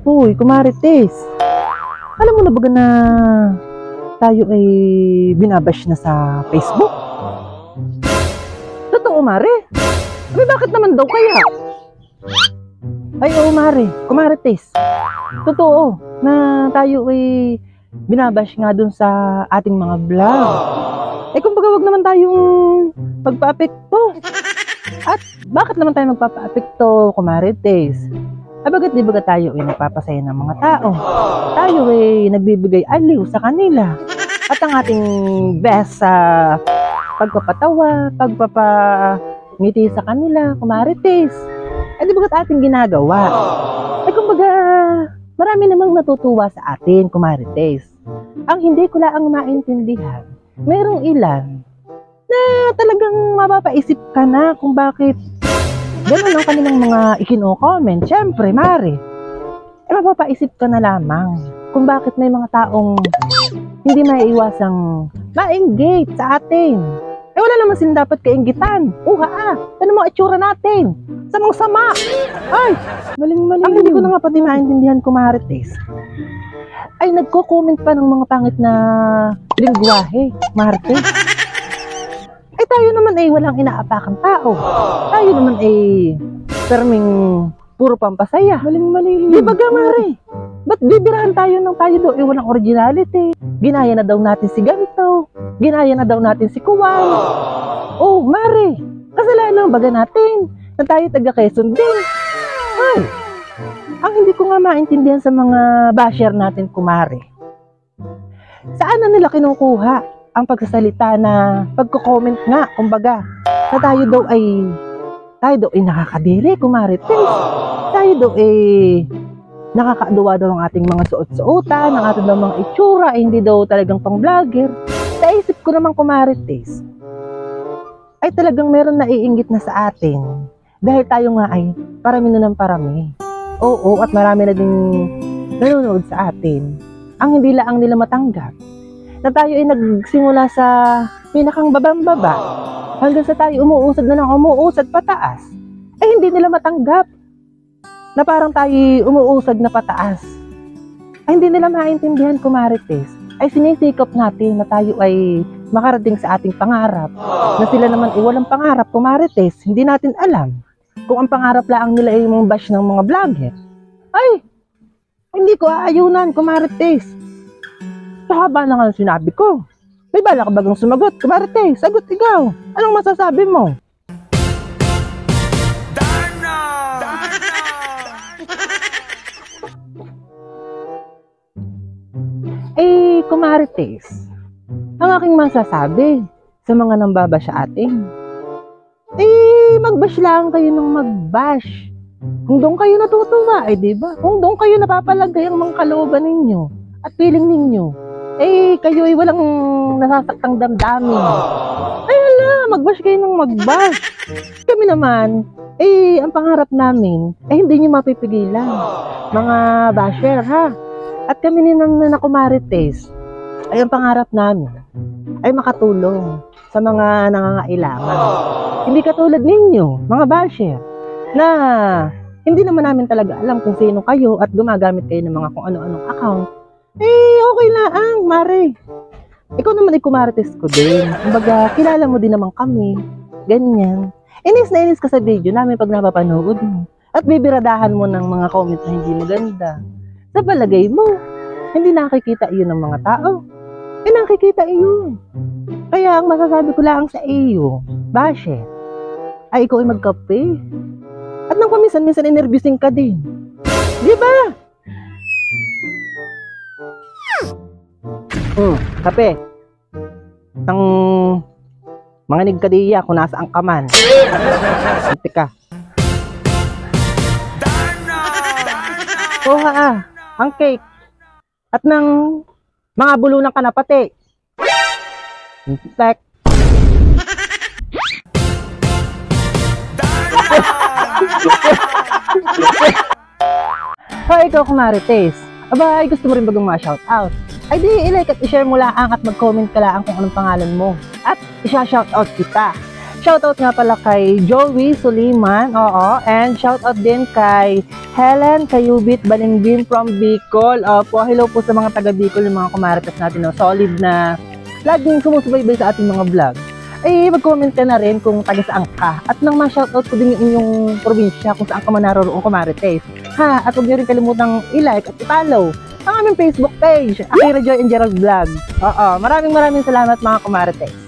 Uy, kumarites. Alam mo na ba na tayo ay binabash na sa Facebook? Totoo, Mare? Ay, bakit naman daw kaya? Ay, oo, Mare. Kumarites. Totoo na tayo ay binabash nga dun sa ating mga vlog. Eh, kumbaga wag naman tayong magpa-apekto. At bakit naman tayo magpapa-apekto, kumarites? Bakit di ba tayo ay nagpapasaya ng mga tao? Tayo ay nagbibigay aliw sa kanila. At ang ating best sa pagpapatawa, pagpapangiti sa kanila, kumarites. Di ba ating ginagawa? Kumbaga, marami namang natutuwa sa atin, kumarites. Ang hindi ko lang maintindihan, merong ilan na talagang mapapaisip ka na kung bakit ganun ang kanilang mga ikino-comment. Siyempre, Mare, mapapaisip ka na lamang kung bakit may mga taong hindi maiiwasang ma-engage sa atin. Wala naman silang dapat kainggitan. Ano mga itsura natin? Samang-sama. Ay, maling-maling. Ang hindi ko na nga pati maintindihan, kumarites, ay nagko-comment pa ng mga pangit na lingwahe, Marte. Tayo naman ay walang inaapakang tao. Tayo naman ay perming puro pampasaya. Maling-mali. Di ba, Mare? Ba't bibirahan tayo ng tayo daw ay walang originality? Ginaya na daw natin si ganito. Ginaya na daw natin si Kuwal. Oh, Mare, kasalanan baga natin na tayo taga-Quezon din. Ay, ang hindi ko nga maintindihan sa mga basher natin, kumare. Saan na nila kinukuha ang pagsasalita na pagko-comment nga, kumbaga, na tayo daw ay nakakadiri, kumarites. Tayo daw ay nakakaaduwa daw ang ating mga suot-suotan, ang ating daw mga itsura, hindi daw talagang pang-vlogger. Sa isip ko naman, kumarites, ay talagang meron na iinggit na sa atin. Dahil tayo nga ay parami na ng parami. Oo, at marami na din nanonood sa atin. Ang hindi lang nila matanggap na tayo ay nagsimula sa pinakang babang-baba hanggang sa tayo umuusad na ng umuusad pataas, ay hindi nila matanggap na parang tayo umuusad na pataas. Ay hindi nila maintindihan, kumarites, ay sinisikap natin na tayo ay makarating sa ating pangarap, na sila naman ay walang pangarap, kumarites. Hindi natin alam kung ang pangarap lang nila ay mga bash ng mga vlogger. Ay, hindi ko aayunan, kumarites. Sa haba na nga sinabi ko. May bala ka bagang sumagot? Kumarites, sagot ikaw. Anong masasabi mo? Darna! Kumarites, ang aking masasabi sa mga nambabash sa atin, magbash lang kayo ng magbash. Kung doon kayo natutuwa, diba? Kung doon kayo napapalagay ang mga kalooban ninyo at feeling ninyo, kayo ay walang nasasaktang damdamin. Magbash kayo ng magbash. Kami naman, ang pangarap namin, hindi nyo mapipigilan. Mga basher, ha? At kami na kumarites, ay ang pangarap namin ay makatulong sa mga nangangailangan. Hindi katulad ninyo, mga basher, na hindi naman namin talaga alam kung sino kayo at gumagamit kayo ng mga kung ano-anong account. Okay lang, Mare. Ikaw naman ay kumarites ko din. Kumbaga, kilala mo din naman kami. Ganyan. Inis na inis ka sa video namin pag napapanood mo. At bibiradahan mo ng mga comments na hindi maganda. Sa palagay mo, hindi nakikita iyon ng mga tao. Nakikita iyon. Kaya ang masasabi ko lang sa iyo, basher, ay ikaw ay magkape. At nang paminsan-minsan inervyusin ka din. Di ba? Kape. Nang manginig ka diya kung nasaan ka man. Ante ka. Kuha ang cake. At nang mga bulunan ka na pati. Tek. Ikaw, kumarites. Gusto mo rin bagang ma-shoutout? Ay di, i-like at i-share mo lang at mag-comment ka lang kung anong pangalan mo. At i-shoutout kita. Shoutout nga pala kay Joey Suliman, oo, and shoutout din kay Helen Kayubit Balingbin from Bicol. Opo, hello po sa mga taga Bicol, yung mga kumaritas natin, no? Solid na laging sumusubaybay sa ating mga vlog. Ay, mag-comment ka na rin kung taga saan ka. At nang ma-shoutout ko din yung inyong probinsya kung saan ka man naroroong kumarites. Ha, at huwag niyo rin kalimutang i-like at i-follow ang aming Facebook page, Akira Joy and Gerald Vlog. Oo, maraming salamat mga kumarites.